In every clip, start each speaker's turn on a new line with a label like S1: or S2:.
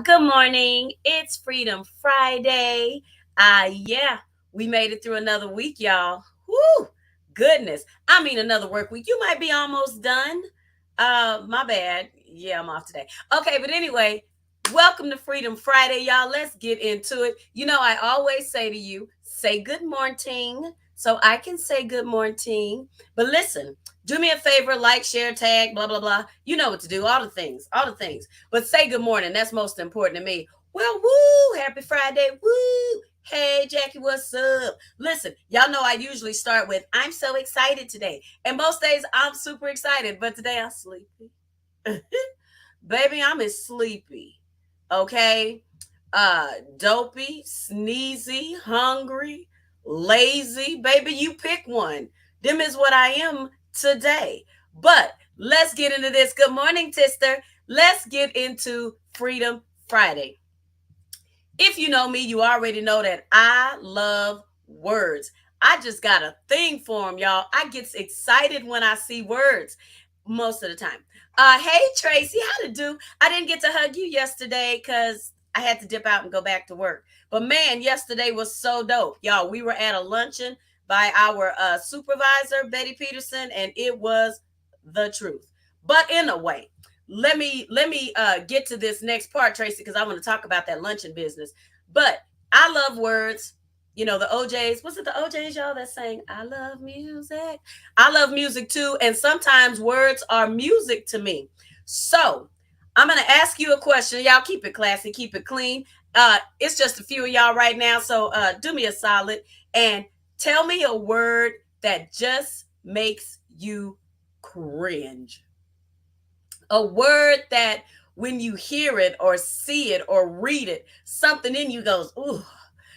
S1: Good morning. It's Freedom Friday. Yeah, we made it through another week, y'all. Woo! Goodness. I mean, another work week. You might be almost done. My bad. Yeah, I'm off today. Okay, but anyway, welcome to Freedom Friday, y'all. Let's get into it. You know, I always say to you, say good morning so I can say good morning. But listen, do me a favor, like, share, tag, blah, blah, blah. You know what to do. All the things. But say good morning. That's most important to me. Well, woo, happy Friday. Woo. Hey, Jackie, what's up? Listen, y'all know I usually start with, I'm so excited today. And most days I'm super excited, but today I'm sleepy. Baby, I'm as sleepy. Okay? Dopey, sneezy, hungry, lazy. Baby, you pick one. Them is what I am today. But let's get into this. Good morning, Tister. Let's get into Freedom Friday. If you know me, you already know that I love words. I just got a thing for them, y'all. I get excited when I see words most of the time. Hey, Tracy, how to do? I didn't get to hug you yesterday because I had to dip out and go back to work. But man, yesterday was so dope. Y'all, we were at a luncheon by our supervisor, Betty Peterson, and it was the truth. But in a way, let me get to this next part, Tracy, because I want to talk about that luncheon business. But I love words. You know, the OJs, was it the OJs, y'all, that sang, I love music? I love music too. And sometimes words are music to me. So I'm going to ask you a question. Y'all keep it classy, keep it clean. It's just a few of y'all right now. So do me a solid and tell me a word that just makes you cringe. A word that when you hear it or see it or read it, something in you goes, ooh.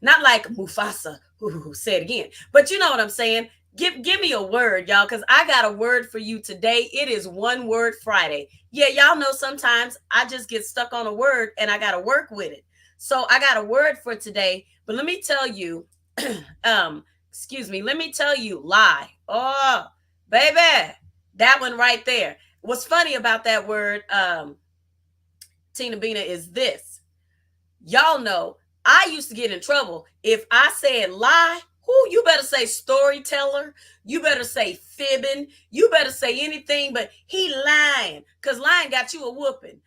S1: Not like Mufasa, ooh, say it again. But you know what I'm saying? Give me a word, y'all, because I got a word for you today. It is One Word Friday. Yeah, y'all know sometimes I just get stuck on a word and I got to work with it. So I got a word for today. But let me tell you, let me tell you, lie. Oh, baby, that one right there. What's funny about that word, Tina Bina, is this. Y'all know I used to get in trouble if I said lie. Who you better say storyteller. You better say fibbing. You better say anything but he lying, because lying got you a whooping.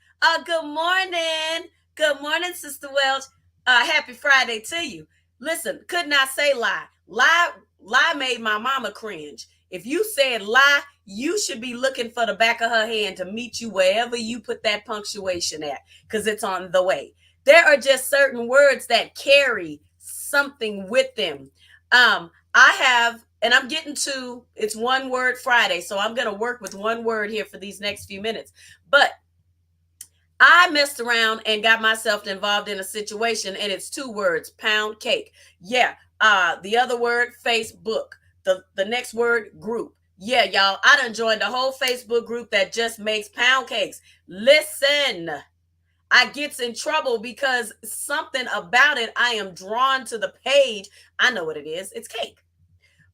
S1: Good morning. Good morning, Sister Welch. Happy Friday to you. Listen, could not say lie. Lie made my mama cringe. If you said lie, you should be looking for the back of her hand to meet you wherever you put that punctuation at, because it's on the way. There are just certain words that carry something with them. I have, and I'm getting to, it's One Word Friday, so I'm going to work with one word here for these next few minutes. But I messed around and got myself involved in a situation, and it's two words, pound cake. Yeah. The other word, Facebook. The next word, group. Yeah, y'all, I done joined the whole Facebook group that just makes pound cakes. Listen, I gets in trouble because something about it, I am drawn to the page. I know what it is. It's cake.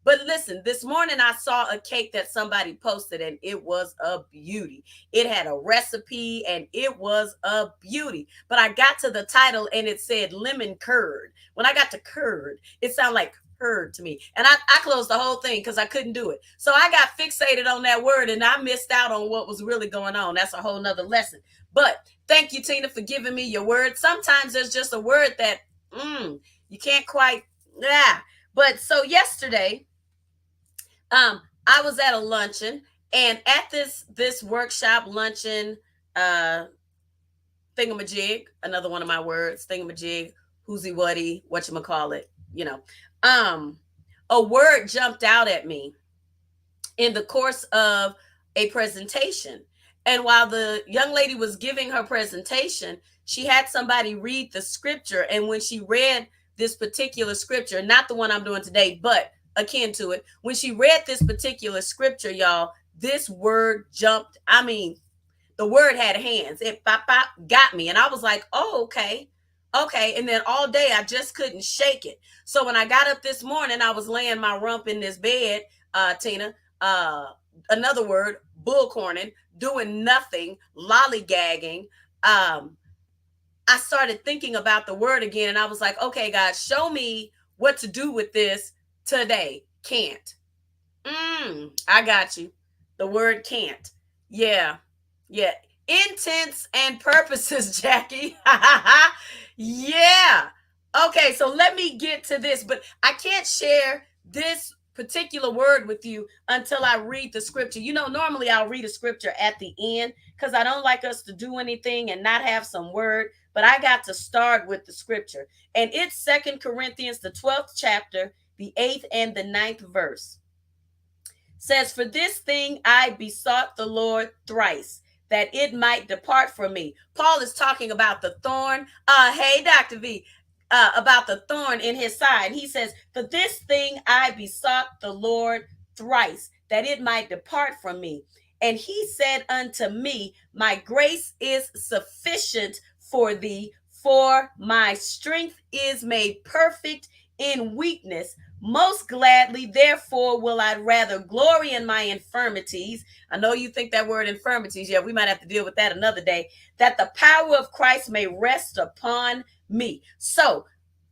S1: But listen, this morning I saw a cake that somebody posted and it was a beauty. It had a recipe and it was a beauty. But I got to the title and it said lemon curd. When I got to curd, it sounded like heard to me. And I closed the whole thing because I couldn't do it. So I got fixated on that word and I missed out on what was really going on. That's a whole nother lesson. But thank you, Tina, for giving me your word. Sometimes there's just a word that you can't quite, yeah. But so yesterday, I was at a luncheon, and at this workshop luncheon, thingamajig, another one of my words, thingamajig, whoozy whatty, whatchamacallit, you know. a word jumped out at me in the course of a presentation. And while the young lady was giving her presentation, she had somebody read the scripture. And when she read this particular scripture, not the one I'm doing today, but akin to it, when she read this particular scripture, y'all, this word jumped. I mean, the word had hands. It pop, pop, got me. And I was like, oh, okay. Okay. And then all day I just couldn't shake it. So when I got up this morning, I was laying my rump in this bed, Tina, uh, another word, bullcorning, doing nothing, lollygagging. I started thinking about the word again, and I was like, okay, God, show me what to do with this today. Can't. I got you. The word can't. Yeah. Yeah. Intents and purposes, Jackie. Yeah. Okay, so let me get to this, but I can't share this particular word with you until I read the scripture. You know, normally I'll read a scripture at the end because I don't like us to do anything and not have some word, but I got to start with the scripture. And it's Second Corinthians, the 12th chapter, the 8th and the 9th verse. Says, for this thing I besought the Lord thrice, that it might depart from me. Paul is talking about the thorn. Hey, Dr. V, about the thorn in his side. He says, for this thing I besought the Lord thrice, that it might depart from me. And he said unto me, my grace is sufficient for thee, for my strength is made perfect in weakness. Most gladly, therefore, will I rather glory in my infirmities. I know you think that word infirmities, yeah, we might have to deal with that another day, that the power of Christ may rest upon me. So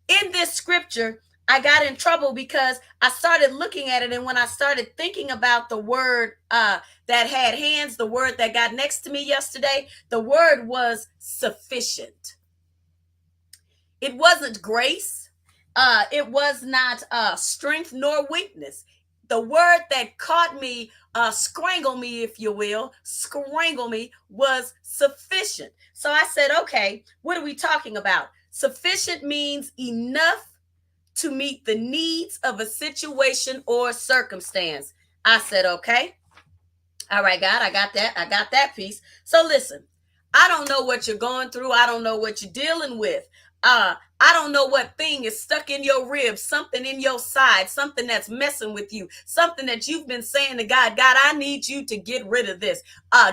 S1: in this scripture, I got in trouble because I started looking at it. And when I started thinking about the word that had hands, the word that got next to me yesterday, the word was sufficient. It wasn't grace. It was not strength nor weakness. The word that caught me, scrangle me, if you will, scrangle me, was sufficient. So I said, okay, what are we talking about? Sufficient means enough to meet the needs of a situation or circumstance. I said, okay. All right, God, I got that. I got that piece. So listen, I don't know what you're going through. I don't know what you're dealing with. I don't know what thing is stuck in your ribs, something in your side, something that's messing with you, something that you've been saying to God, God, I need you to get rid of this.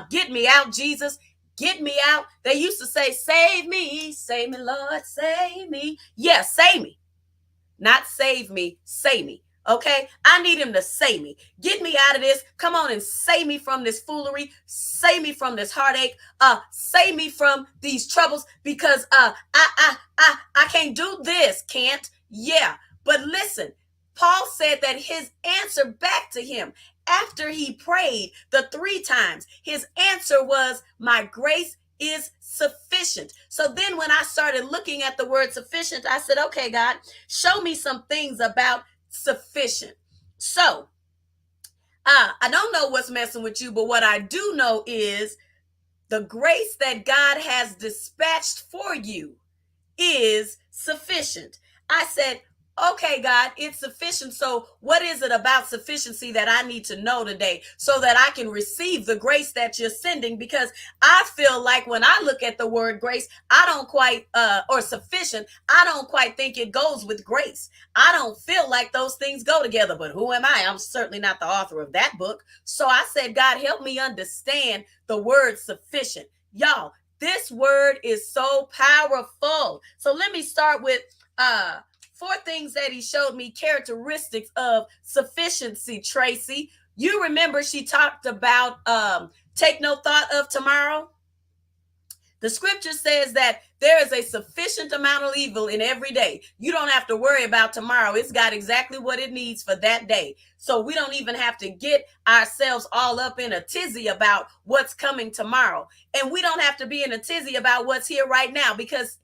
S1: Get me out, Jesus. Get me out. They used to say, save me, Lord, save me. Yeah, save me. Not save me, save me. Okay, I need him to save me. Get me out of this. Come on and save me from this foolery. Save me from this heartache. Save me from these troubles because I can't do this. Can't. Yeah, but listen. Paul said that his answer back to him after he prayed the 3 times, his answer was, my grace is sufficient. So then when I started looking at the word sufficient, I said, okay, God, show me some things about sufficient. So I don't know what's messing with you, but what I do know is the grace that God has dispatched for you is sufficient. I said, okay, God, it's sufficient. So what is it about sufficiency that I need to know today so that I can receive the grace that you're sending? Because I feel like when I look at the word grace, I don't quite, or sufficient, I don't quite think it goes with grace. I don't feel like those things go together, but who am I? I'm certainly not the author of that book. So I said, God, help me understand the word sufficient. Y'all, this word is so powerful. So let me start with, 4 things that he showed me, characteristics of sufficiency, Tracy. You remember she talked about take no thought of tomorrow? The scripture says that there is a sufficient amount of evil in every day. You don't have to worry about tomorrow. It's got exactly what it needs for that day. So we don't even have to get ourselves all up in a tizzy about what's coming tomorrow. And we don't have to be in a tizzy about what's here right now because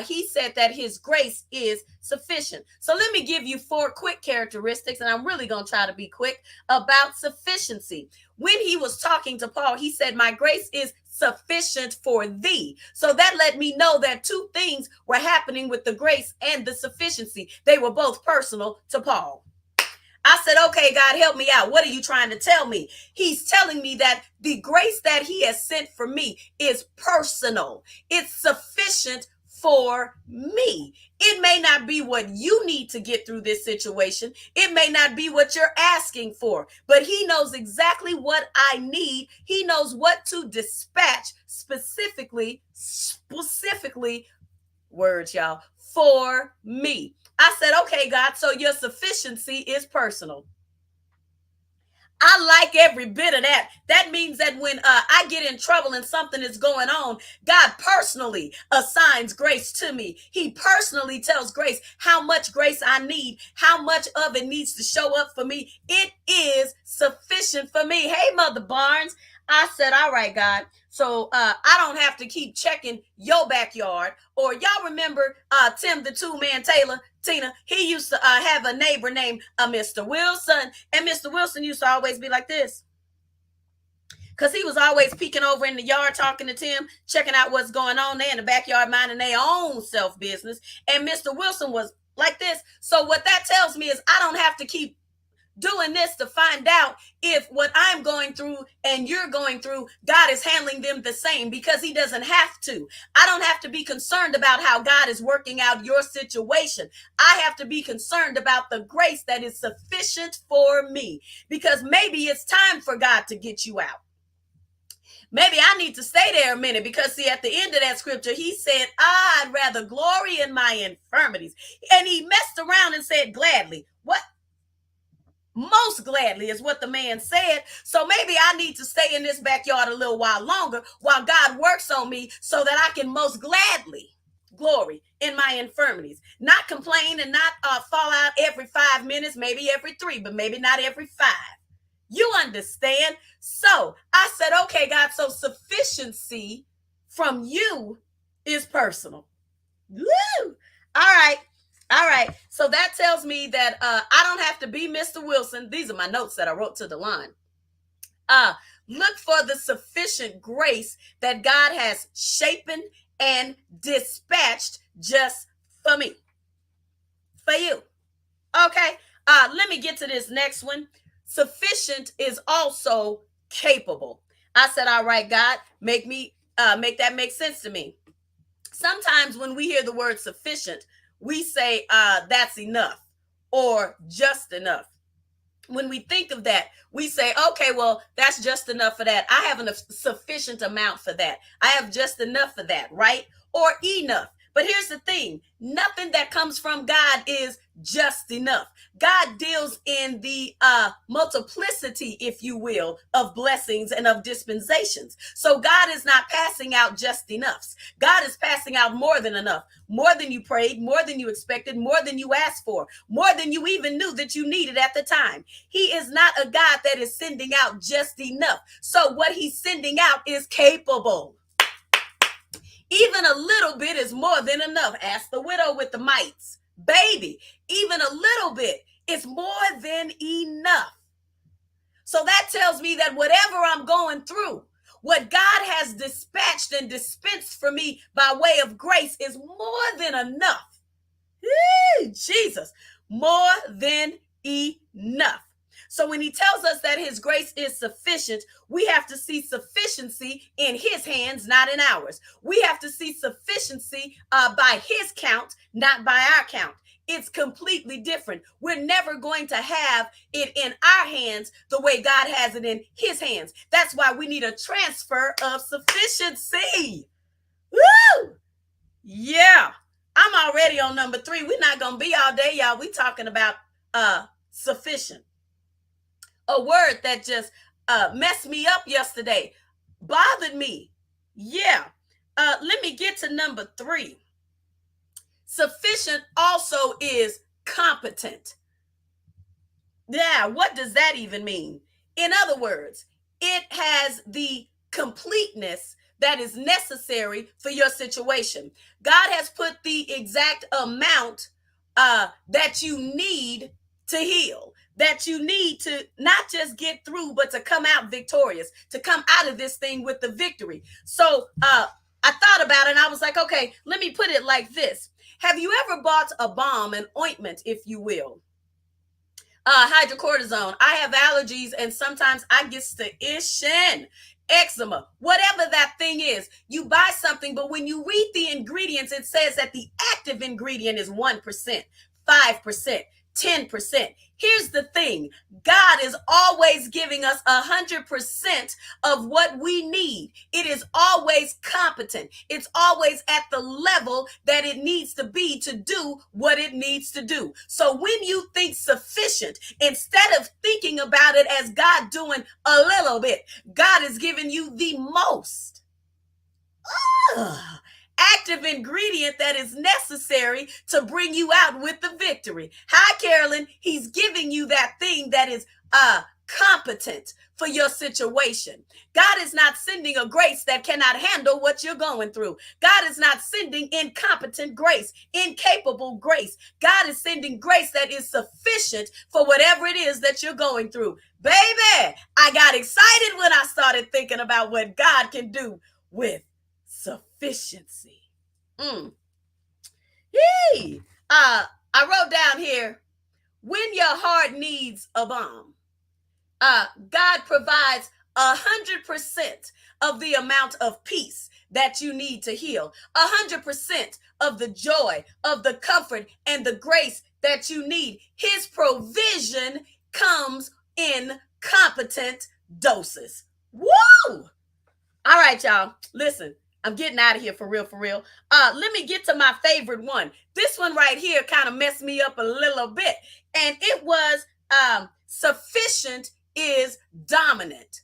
S1: he said that his grace is sufficient. So let me give you 4 quick characteristics, and I'm really going to try to be quick about sufficiency. When he was talking to Paul, he said, my grace is sufficient for thee. So that let me know that 2 things were happening with the grace and the sufficiency. They were both personal to Paul. I said, okay, God, help me out. What are you trying to tell me? He's telling me that the grace that he has sent for me is personal. It's sufficient for me. It may not be what you need to get through this situation. It may not be what you're asking for, but he knows exactly what I need. He knows what to dispatch specifically, words, y'all, for me. I said, okay, God, so your sufficiency is personal. I like every bit of that. That means that when I get in trouble and something is going on, God personally assigns grace to me. He personally tells grace how much grace I need, how much of it needs to show up for me. It is sufficient for me. Hey, Mother Barnes, I said, all right, God. So I don't have to keep checking your backyard. Or y'all remember Tim the Two-Man Taylor? Tina, he used to have a neighbor named Mr. Wilson, and Mr. Wilson used to always be like this, because he was always peeking over in the yard talking to Tim, checking out what's going on there in the backyard, minding their own self business. And Mr. Wilson was like this. So what that tells me is I don't have to keep doing this to find out if what I'm going through and you're going through, God is handling them the same, because he doesn't have to. I don't have to be concerned about how God is working out your situation. I have to be concerned about the grace that is sufficient for me, because maybe it's time for God to get you out. Maybe I need to stay there a minute, because see, at the end of that scripture, he said, I'd rather glory in my infirmities. And he messed around and said, gladly. What? Most gladly is what the man said. So maybe I need to stay in this backyard a little while longer while God works on me, so that I can most gladly glory in my infirmities, not complain and not fall out every 5 minutes, maybe every 3, but maybe not every 5. You understand? So I said, okay, God, so sufficiency from you is personal. Woo! All right. All right. So that tells me that I don't have to be Mr. Wilson. These are my notes that I wrote to the line. Look for the sufficient grace that God has shapen and dispatched just for me, for you. Okay. Let me get to this next one. Sufficient is also capable. I said, all right, God, make that make sense to me. Sometimes when we hear the word sufficient, we say that's enough or just enough. When we think of that, we say, okay, well, that's just enough for that. I have a sufficient amount for that. I have just enough for that, right? Or enough. But here's the thing, nothing that comes from God is just enough. God deals in the multiplicity, if you will, of blessings and of dispensations. So God is not passing out just enoughs. God is passing out more than enough, more than you prayed, more than you expected, more than you asked for, more than you even knew that you needed at the time. He is not a God that is sending out just enough. So what he's sending out is capable. Even a little bit is more than enough. Ask the widow with the mites. Baby, even a little bit is more than enough. So that tells me that whatever I'm going through, what God has dispatched and dispensed for me by way of grace is more than enough. Jesus, more than enough. So when he tells us that his grace is sufficient, we have to see sufficiency in his hands, not in ours. We have to see sufficiency by his count, not by our count. It's completely different. We're never going to have it in our hands the way God has it in his hands. That's why we need a transfer of sufficiency. Woo! Yeah. I'm already on number 3. We're not going to be all day, y'all. We talking about sufficient. A word that just messed me up yesterday, bothered me. Yeah. Let me get to number 3. Sufficient also is competent. Yeah, what does that even mean? In other words, it has the completeness that is necessary for your situation. God has put the exact amount that you need to heal, that you need to not just get through, but to come out victorious, to come out of this thing with the victory. So I thought about it and I was like, okay, let me put it like this. Have you ever bought a balm, an ointment, if you will, hydrocortisone. I have allergies and sometimes I get to itching. Eczema, whatever that thing is, you buy something, but when you read the ingredients, it says that the active ingredient is 1%, 5%, 10%. Here's the thing: God is always giving us 100% of what we need. It is always competent. It's always at the level that it needs to be to do what it needs to do. So when you think sufficient, instead of thinking about it as God doing a little bit, God is giving you the most active ingredient that is necessary to bring you out with the victory. Hi, Carolyn. He's giving you that thing that is competent for your situation. God is not sending a grace that cannot handle what you're going through. God is not sending incompetent grace, incapable grace. God is sending grace that is sufficient for whatever it is that you're going through. Baby, I got excited when I started thinking about what God can do with sufficiency. Yee. I wrote down here, when your heart needs a balm, God provides 100% of the amount of peace that you need to heal, 100% of the joy, of the comfort, and the grace that you need. His provision comes in competent doses. Woo! All right, y'all. Listen, I'm getting out of here for real, for real. Let me get to my favorite one. This one right here kind of messed me up a little bit. And it was sufficient is dominant.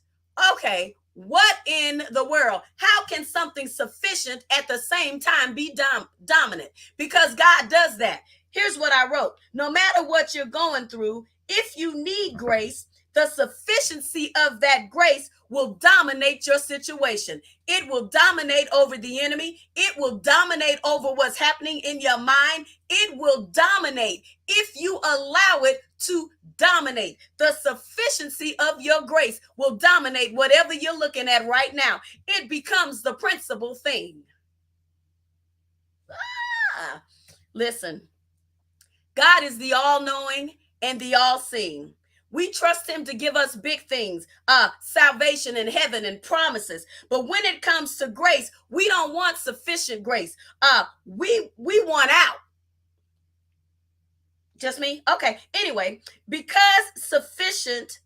S1: Okay, what in the world? How can something sufficient at the same time be dominant? Because God does that. Here's what I wrote. No matter what you're going through, if you need grace, the sufficiency of that grace will dominate your situation. It will dominate over the enemy. It will dominate over what's happening in your mind. It will dominate if you allow it to dominate. The sufficiency of your grace will dominate whatever you're looking at right now. It becomes the principal thing. Listen, God is the all-knowing and the all-seeing. We trust him to give us big things, salvation in heaven and promises. But when it comes to grace, we don't want sufficient grace. We want out. Just me? Okay. Anyway, because sufficient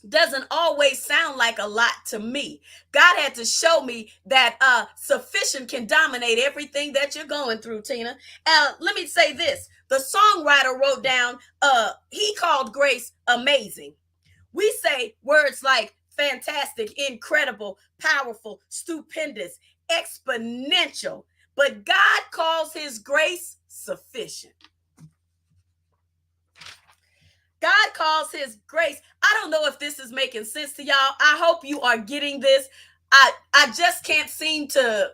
S1: doesn't always sound like a lot to me, God had to show me that sufficient can dominate everything that you're going through, Tina. Let me say this. The songwriter wrote down, he called grace amazing. We say words like fantastic, incredible, powerful, stupendous, exponential, but God calls his grace sufficient. God calls his grace. I don't know if this is making sense to y'all. I hope you are getting this. I just can't seem to.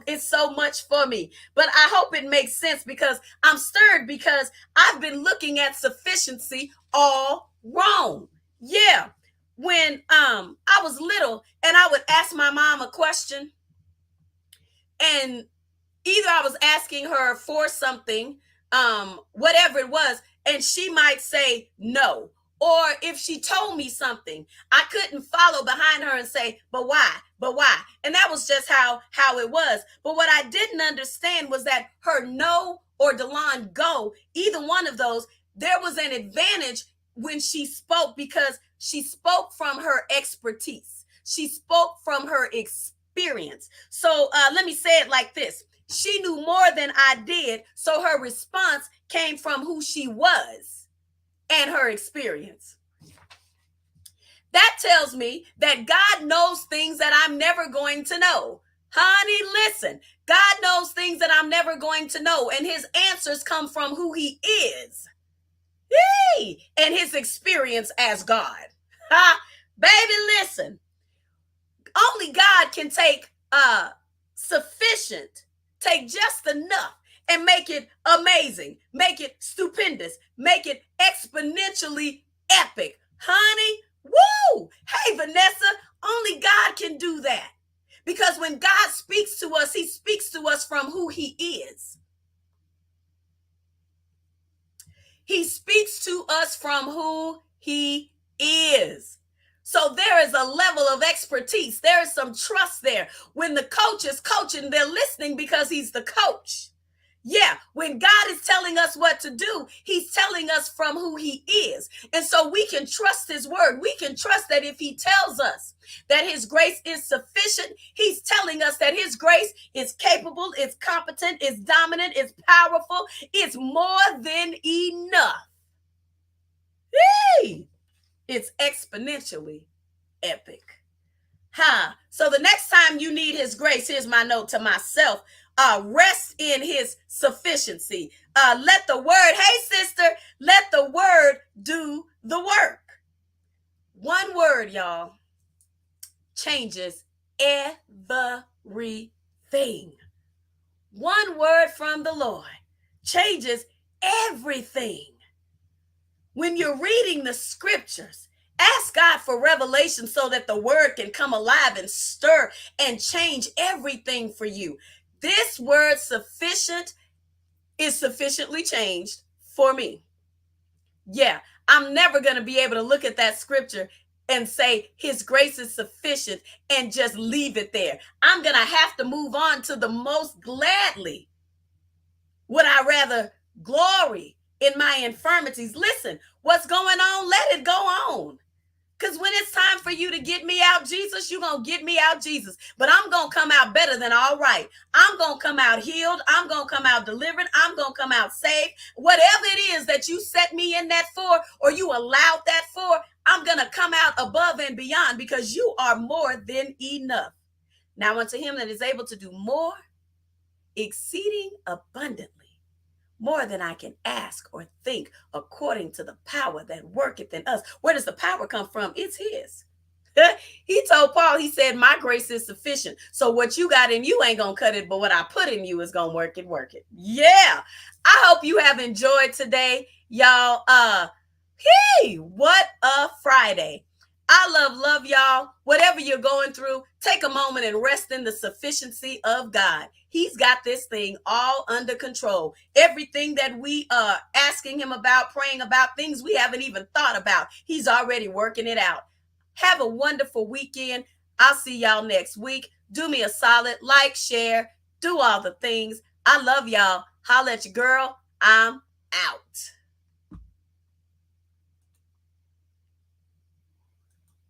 S1: It's so much for me, but I hope it makes sense because I'm stirred because I've been looking at sufficiency all wrong. Yeah, when I was little and I would ask my mom a question, and either I was asking her for something, whatever it was, and she might say no. Or if she told me something, I couldn't follow behind her and say, but why? But why? And that was just how it was. But what I didn't understand was that her no or Delon go, either one of those, there was an advantage when she spoke because she spoke from her expertise. She spoke from her experience. So let me say it like this. She knew more than I did, so her response came from who she was and her experience. That tells me that God knows things that I'm never going to know. Honey, listen, God knows things that I'm never going to know, and his answers come from who he is. Yay! And his experience as God. Baby, listen. Only God can take sufficient, take just enough, and make it amazing, make it stupendous, make it exponentially epic. Honey, woo! Hey, Vanessa, only God can do that. Because when God speaks to us, he speaks to us from who he is. He speaks to us from who he is. So there is a level of expertise. There is some trust there. When the coach is coaching, they're listening because he's the coach. Yeah, when God is telling us what to do, he's telling us from who he is. And so we can trust his word. We can trust that if he tells us that his grace is sufficient, he's telling us that his grace is capable, is competent, is dominant, is powerful, it's more than enough. Hey, it's exponentially epic. So the next time you need his grace, here's my note to myself. Rest in his sufficiency. Let the word, hey sister, let the word do the work. One word, y'all, changes everything. One word from the Lord changes everything. When you're reading the scriptures, ask God for revelation so that the word can come alive and stir and change everything for you. This word sufficient is sufficiently changed for me. Yeah, I'm never going to be able to look at that scripture and say his grace is sufficient and just leave it there. I'm going to have to move on to the most gladly. Would I rather glory in my infirmities? Listen, what's going on, let it go on. Because when it's time for you to get me out, Jesus, you're going to get me out, Jesus. But I'm going to come out better than all right. I'm going to come out healed. I'm going to come out delivered. I'm going to come out saved. Whatever it is that you set me in that for, or you allowed that for, I'm going to come out above and beyond because you are more than enough. Now unto him that is able to do more, exceeding abundantly, more than I can ask or think, according to the power that worketh in us. Where does the power come from? It's his. He told Paul, he said, my grace is sufficient. So what you got in you ain't going to cut it, but what I put in you is going to work it. Yeah. I hope you have enjoyed today, y'all. Hey, what a Friday. I love y'all. Whatever you're going through, take a moment and rest in the sufficiency of God. He's got this thing all under control. Everything that we are asking him about, praying about, things we haven't even thought about, he's already working it out. Have a wonderful weekend. I'll see y'all next week. Do me a solid, like, share, do all the things. I love y'all. Holla at your girl. I'm out.